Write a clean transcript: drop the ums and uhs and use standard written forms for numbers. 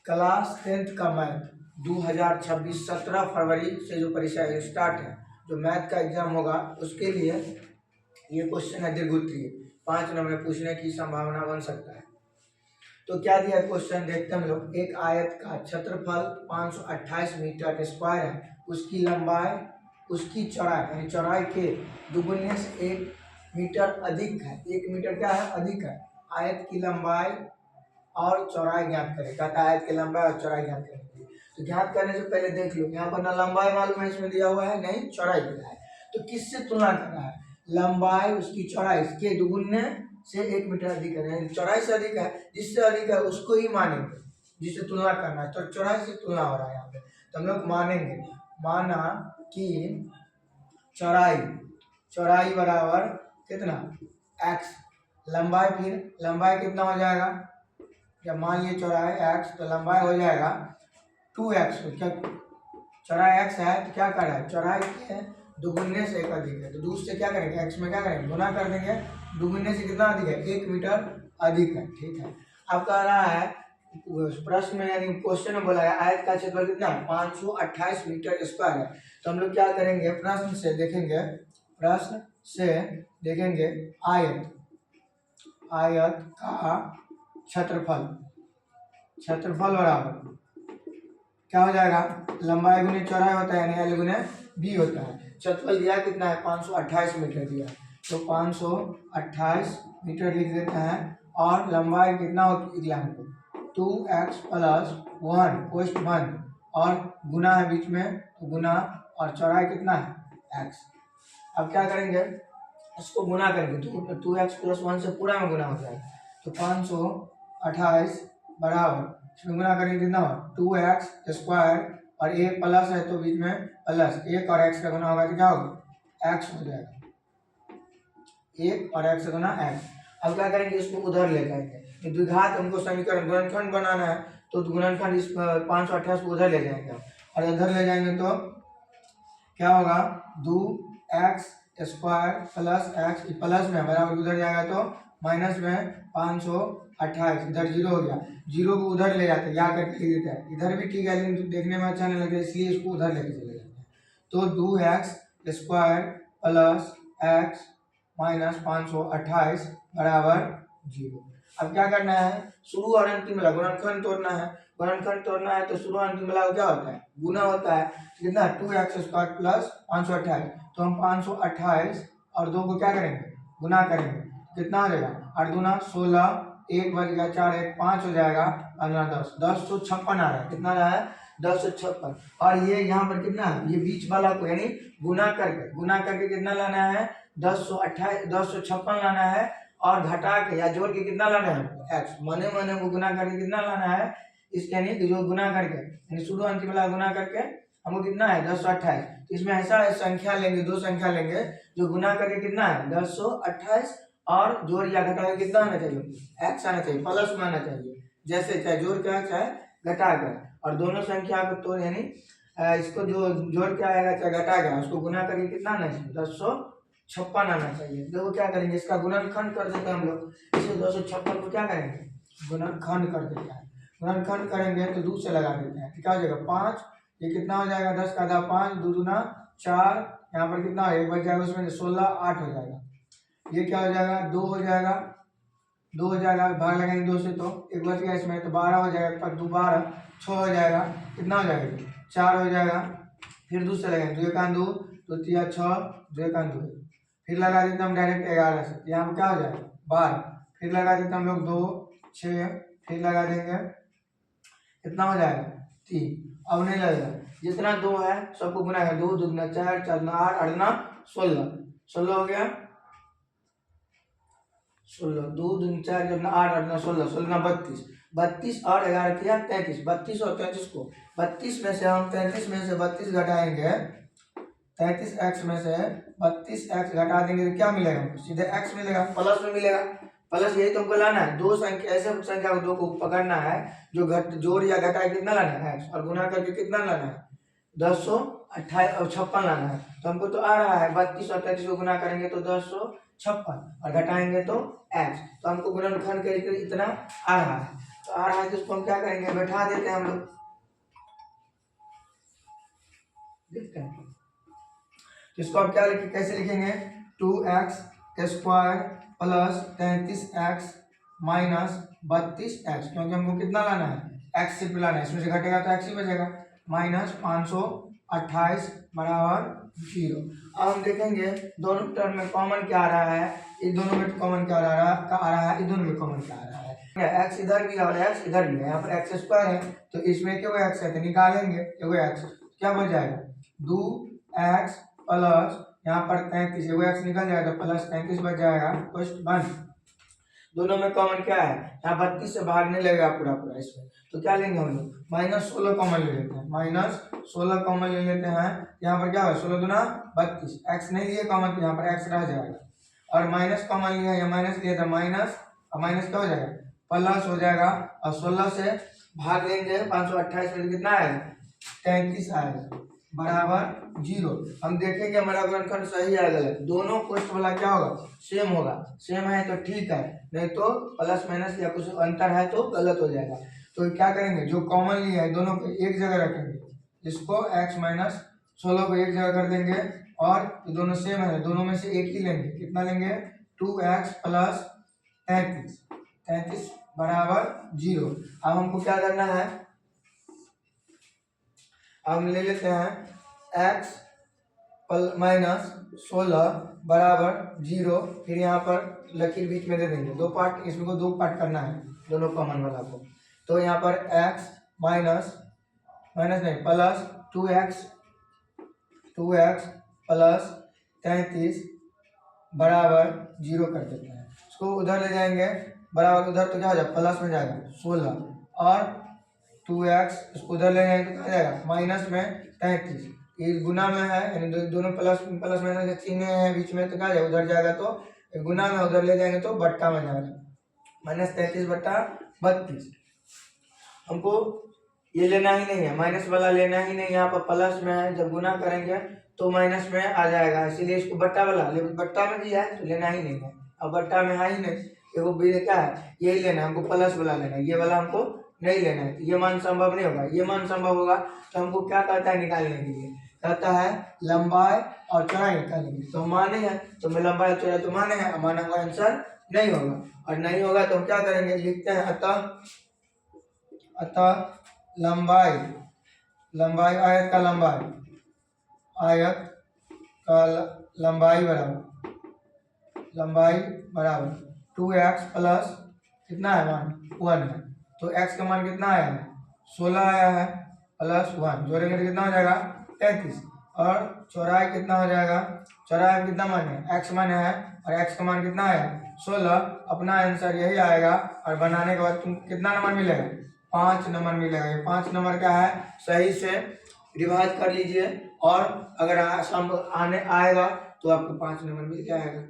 Class 10th का math 2026 17 फरवरी से जो परीक्षा स्टार्ट है, जो मैथ का एग्जाम होगा उसके लिए ये क्वेश्चन है दीर्घोत्तरीय 5 नंबर पूछने की संभावना बन सकता है। तो क्या दिया क्वेश्चन देखते हैं हम लोग। एक आयत का क्षेत्रफल 528 मीटर स्क्वायर है, उसकी लंबाई उसकी चौड़ाई यानी चौड़ाई के दुगुने से 1 मीटर अधिक है। 1 मीटर क्या है? अधिक है। आयत की लंबाई और चौड़ाई ज्ञात करें। कहता है आयत की लंबाई और चौड़ाई ज्ञात करें। तो ज्ञात करने से पहले देख लो, यहाँ पर ना लंबाई मालूम है इसमें दिया हुआ है, नहीं चौड़ाई दिया है। तो किससे तुलना करना है? लंबाई उसकी चौड़ाई के दुगुने से 1 मीटर अधिक है, चौड़ाई से अधिक है। जिससे अधिक है उसको ही मानेंगे, जिससे तुलना करना है। तो चौड़ाई से तुलना हो रहा है यहाँ पे, तो हम लोग मानेंगे। माना कि चौड़ाई बराबर कितना? x। लंबाई, फिर लंबाई कितना हो जाएगा? जब मान लिए चौड़ाई x तो लंबाई हो जाएगा 2x। क्या चौड़ाई x है तो क्या कर रहा है? चौड़ाई के दुगुने से 1 अधिक है, तो दूसरे से क्या करेंगे? x में क्या करेंगे? गुना कर देंगे। दुगुने से कितना अधिक है? 1 मीटर अधिक है। ठीक है। अब कह रहा है प्रश्न में यानी क्वेश्चन में बोला है आयत का क्षेत्रफल कितना है? 528 मीटर स्क्वायर है। तो हम लोग क्या करेंगे? प्रश्न से देखेंगे आयत का क्षेत्रफल बराबर क्या हो जाएगा? लंबाई गुने चौड़ाई होता है यानी L गुने B होता है। क्षेत्रफल दिया कितना है? 528 मीटर दिया है, तो 528 मीटर लिख देते हैं। और लंबाई कितना होती है? 2x प्लस 1 पोस्ट 1 और गुना है बीच में, तो गुना, और चौड़ाई कितना है? x। अब क्या करेंगे? इसको गुना करेंगे तो 2x प्लस 1 से पूरा में गुना हो जाएगा, तो 528 बराबर इसमें गुना करेंगे कितना? 2x स्क्वायर और एक प्लस है तो बीच में प्लस 1 और x का गुना होगा तो क्या होगा? x हो जाएगा। 1 और x का गुना x। अब क्या करेंगे? इसको उधर ले जाएंगे। द्विघात हमको समीकरण गुणनखंड बनाना है, तो गुणनखंड इस 528 को उधर ले जाएंगे, और इधर ले जाएंगे तो क्या होगा? 2x square plus x plus में बराबर उधर जाएगा तो माइनस में 528, इधर 0 हो गया। 0 को उधर ले जाते हैं, या करके लिख देते हैं। इधर भी ठीक है लेकिन देखने में अच्छा नहीं लगता, इसलिए इसको उधर लेके चले जाते हैं। तो 2x square plus x minus 528 बराबर 0। अब क्या करना है? शुरू और अंतिम मिला गुणनखंड तोड़ना है। गुणनखंड तोड़ना है तो शुरू और अंतिम मिला क्या होता है? गुना होता है। कितना? 2x square plus 528। तो हम 528 और 2 को क्या करेंगे? गुना करेंगे। कितना हो जाएगा? 8 दूना 16, 1 बच गया, 4 1 5 हो जाएगा, 15 10 1056 आ रहा है। कितना आ रहा है? 1056। और ये यहाँ पर कितना है? ये बीच वाला को यानी गुना करके कितना लाना है? 1056 लाना है, और घटा के या जोड़ के कितना लाना है? x। मने को गुना करके कितना लाना है? इसके यानी जो गुना करके यानी शुरू अंतिम वाला गुना करके हमको कितना है? 1028। तो इसमें ऐसा संख्या लेंगे, 2 संख्या लेंगे जो गुना करके कितना है? 1028, और जोड़ या घटा के कितना आना चाहिए? x आना चाहिए, प्लस में आना चाहिए। जैसे चाहे जोड़ के चाहे घटा के, और दोनों संख्या को तो यानी इसको जो जोड़ के आएगा चाहे घटा गया उसको गुना करके कितना आना चाहिए? 1056 आना चाहिए। देखो क्या करेंगे? इसका गुणनखंड कर देते हैं हम लोग। इसे 256 को क्या करेंगे? गुणनखंड कर देते हैं। गुणनखंड करेंगे तो 2 से लगा देते हैं, क्या हो जाएगा? 5। ये कितना हो जाएगा? 10 का 5, 2 दूना 4, यहाँ पर कितना है? 1 बच जाएगा, उसमें 16 8 हो जाएगा। ये क्या हो जाएगा? 2 हो जाएगा, भाग लगाएंगे 2 से तो 1 बच गया इसमें, तो 12 हो जाएगा। 5 2 12, 6 हो जाएगा। कितना हो जाएगा? 4 हो जाएगा। फिर 2 से लगाएंगे, 2 1 2, 2 3 6, 2 1 2, फिर लगा देते हम डायरेक्ट 11 से, यहाँ पर क्या हो जाएगा? 12। फिर लगा देते हम लोग 2 6, फिर लगा देंगे, कितना हो जाएगा? 3। अब नहीं लगेगा, जितना 2 है सबको गुना है। 2 2 दूना 4, 4 दूना 8, 8 दूना 16, 16 हो गया। 16, 2 दूना 4, 4 दूना 8, 8 दूना 16, 16 दूना 32, 32 और 11 किया 33। 32 और 33 को 32 में से हम 33 में से 32 घटाएंगे, 33x में से 32x घटा देंगे तो क्या मिलेगा? सीधे x मिलेगा, प्लस में मिलेगा। प्लस यही तुमको लाना है। 2 संख्या ऐसे संख्या को 2 को पकड़ना है जो जोड़ या घटा कितना लाना है? x, और गुना करके कितना लाना है? 1056 लाना है। तो हमको तो आ रहा है 32 और 33 को गुना करेंगे तो 1056, और घटाएंगे तो x। तो हमको गुणनखंड करके इतना आ रहा है। आ रहा है तो इसको हम क्या करेंगे, बैठा देते हैं हम लोग, देखते हैं। तो इसको आप क्या कैसे लिखेंगे, 2x² plus 33x minus 32x, क्योंकि हमको कितना लाना है, x सिर्फ लाना है, इसमें से घटेगा तो x ही बचेगा, माइनस 528 बराबर 0। अब हम देखेंगे दोनों टर्म में कॉमन क्या आ रहा है, इस दोनों में कॉमन क्या आ रहा है, इस दोनों में कॉमन क्या आ रहा है, x इधर भी और x इधर भी है, यहाँ पर x² है तो इसमें क्यों x है तो निकालेंगे, क्यों x क्या बच जाएगा, 2x प्लस यहाँ पर 33, एगो x निकल जाएगा तो प्लस 33 बच जाएगा, क्वेश्चन 1। दोनों में कॉमन क्या है, यहाँ 32 से भागने लगेगा पूरा पूरा इसमें, तो क्या लेंगे हम लोग, -16 कॉमन ले लेते हैं, -16 कॉमन ले लेते हैं, यहाँ पर क्या है 16 दूना 32, x नहीं लिए कॉमन तो यहाँ पर x रह जाएगा, और माइनस कॉमन लिया या माइनस लिया था माइनस, और माइनस क्या हो जाएगा, प्लस हो जाएगा, और 16 से भाग लेंगे 528 में कितना आएगा, 33 आएगा बराबर 0। हम देखेंगे हमारा गुणनखंड सही है गलत, दोनों क्वेश्चन वाला क्या होगा, सेम होगा, सेम है तो ठीक है, नहीं तो प्लस माइनस या कुछ अंतर है तो गलत हो जाएगा। तो क्या करेंगे, जो कॉमन लिया है दोनों को एक जगह रखेंगे, इसको x माइनस 16 को एक जगह कर देंगे, और ये दोनों सेम है, दोनों में से एक ही लेंगे, कितना लेंगे, 2x प्लस 33 बराबर 0। अब हमको क्या करना है, हम ले लेते हैं x माइनस 16 बराबर 0, फिर यहाँ पर लकीर बीच में दे देंगे, दो पार्ट, इसमें को दो पार्ट करना है दोनों कॉमन वाला को, तो यहाँ पर x माइनस नहीं प्लस 2x प्लस 33 बराबर 0 कर देते हैं, इसको उधर ले जाएंगे, बराबर उधर तो क्या हो जाएगा, प्लस में जाएगा 16, और 2x इसको उधर ले जाएंगे तो क्या जाएगा, माइनस में 33, ये गुना में है, यानी दोनों प्लस प्लस माइनस के चिन्ह है बीच में, तो क्या जाएगा, उधर जाएगा तो गुना में, उधर ले जाएंगे तो बट्टा में जाएगा, -33 बट्टा 32। हमको ये लेना ही नहीं है, माइनस वाला लेना ही नहीं, यहाँ पर प्लस में है, जब गुना करेंगे तो माइनस में आ जाएगा, इसीलिए इसको बट्टा वाला, बट्टा में भी है तो लेना ही नहीं है, अब बट्टा में है ही नहीं, एगो क्या है यही लेना है हमको, प्लस वाला लेना है, ये वाला हमको नहीं लेना है, तो ये मान संभव नहीं होगा, ये मान संभव होगा तो हमको क्या कहता है निकालने के लिए, कहता है लंबाई और चौड़ाई निकालने के लिए, तो माने हैं तो मैं लंबाई और चौड़ाई तो माने हैं, माना हुआ आंसर नहीं होगा, और नहीं होगा तो हम क्या करेंगे, लिखते हैं अतः लंबाई आयत का लंबाई बराबर 2x प्लस कितना है मान 1 है, तो x का मान कितना आया है 16 आया है, प्लस 1 जोड़ेंगे तो कितना हो जाएगा 33, और चौड़ाई कितना हो जाएगा, चौड़ाई में कितना मान है, x मान है, और x का मान कितना आया 16, अपना आंसर यही आएगा, और बनाने के बाद तुम कितना नंबर मिलेगा, 5 नंबर मिलेगा। ये 5 नंबर क्या है, सही से रिवाइज कर लीजिए, और अगर आने आएगा तो आपको 5 नंबर मिल जाएगा।